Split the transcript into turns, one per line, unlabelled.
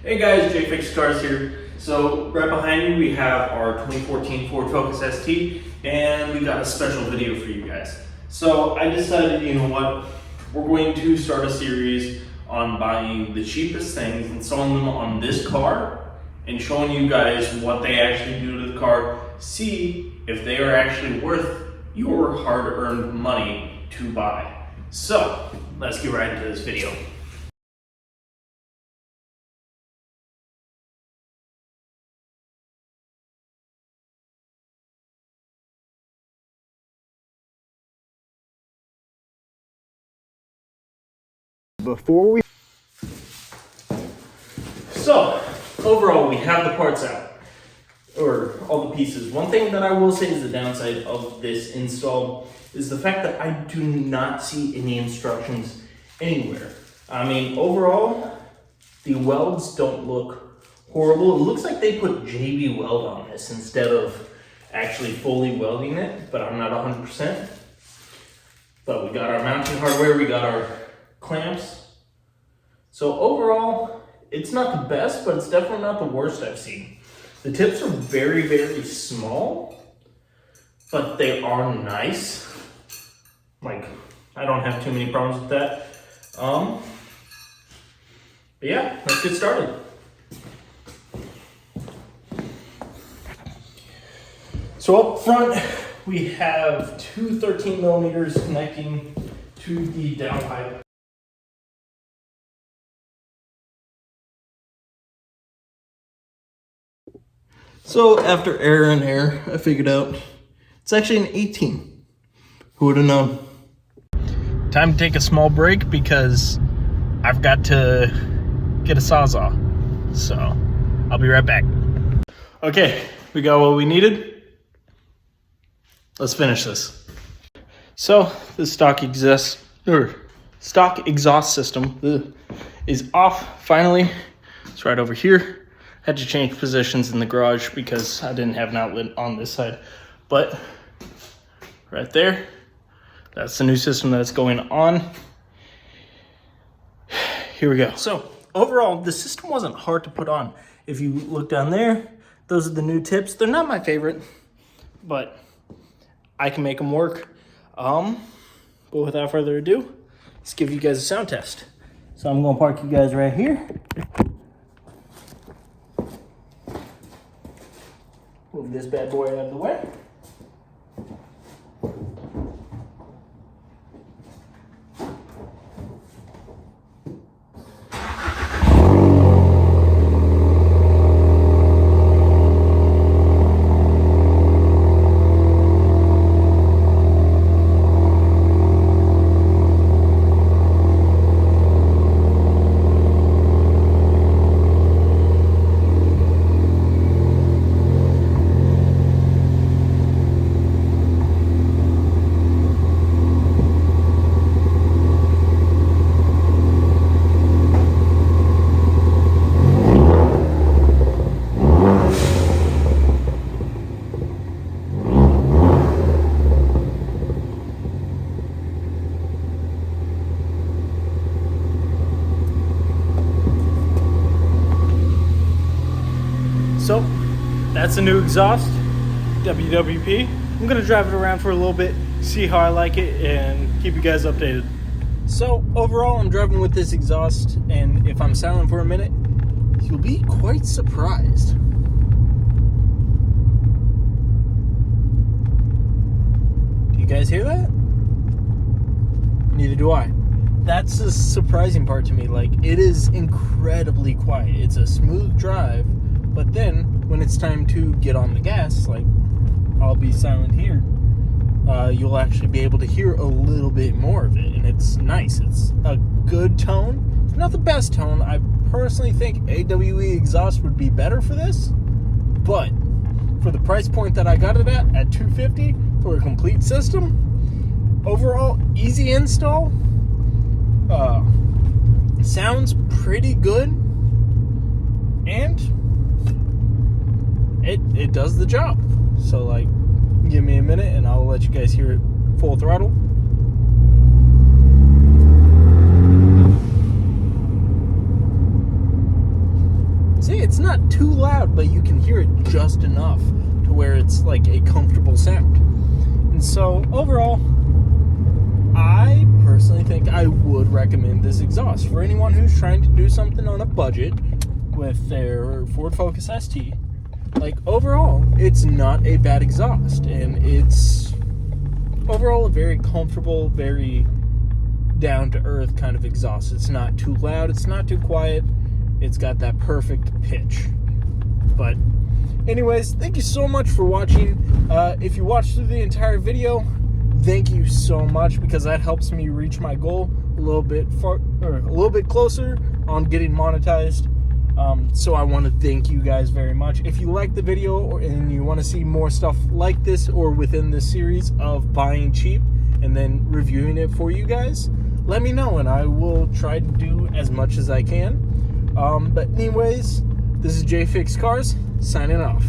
Hey guys, JFix Cars here. So right behind me we have our 2014 Ford Focus ST, and we got a special video for you guys. So I decided, you know what, we're going to start a series on buying the cheapest things and selling them on this car and showing you guys what they actually do to the car, see if they are actually worth your hard-earned money to buy. So let's get right into this video. So overall, we have the parts out, or all the pieces. One thing that I will say is the downside of this install is the fact that I do not see any instructions anywhere. I mean, overall, the welds don't look horrible. It looks like they put JB Weld on this instead of actually fully welding it, but I'm not 100%. But we got our mounting hardware, we got our clamps. So overall, it's not the best, but it's definitely not the worst I've seen. The tips are very, very small, but they are nice. Like, I don't have too many problems with that. But yeah, let's get started. So up front, we have two 13 millimeters connecting to the downpipe. So after error and error, I figured out it's actually an 18. Who would have known? Time to take a small break because I've got to get a Sawzall. So I'll be right back. Okay, we got what we needed. Let's finish this. So the stock exhaust system is off finally. It's right over here. Had to change positions in the garage because I didn't have an outlet on this side. But right there, that's the new system that's going on. Here we go. So overall, the system wasn't hard to put on. If you look down there, those are the new tips. They're not my favorite, but I can make them work. But without further ado, let's give you guys a sound test. So I'm gonna park you guys right here. Move this bad boy out of the way. So that's a new exhaust, WWP. I'm gonna drive it around for a little bit, see how I like it, and keep you guys updated. So overall, I'm driving with this exhaust, and if I'm silent for a minute, you'll be quite surprised. Do you guys hear that? Neither do I. That's the surprising part to me. Like, it is incredibly quiet. It's a smooth drive. But then, when it's time to get on the gas, like, I'll be silent here, you'll actually be able to hear a little bit more of it, and it's nice. It's a good tone. It's not the best tone. I personally think AWE exhaust would be better for this, but for the price point that I got it at $250 for a complete system, overall, easy install, sounds pretty good, and it does the job. So, like, give me a minute and I'll let you guys hear it full throttle.
say it's not too loud, but you can hear it just enough to where it's like a comfortable sound. And so overall, I personally think I would recommend this exhaust for anyone who's trying to do something on a budget with their Ford Focus ST. Like, overall, it's not a bad exhaust, and it's overall a very comfortable, very down-to-earth kind of exhaust. It's not too loud, it's not too quiet, it's got that perfect pitch. But anyways, thank you so much for watching. If you watched through the entire video, thank you so much, because that helps me reach my goal a little bit closer on getting monetized. So I want to thank you guys very much. If you like the video and you want to see more stuff like this or within this series of buying cheap and then reviewing it for you guys, let me know and I will try to do as much as I can. But anyways, this is J Fix Cars signing off.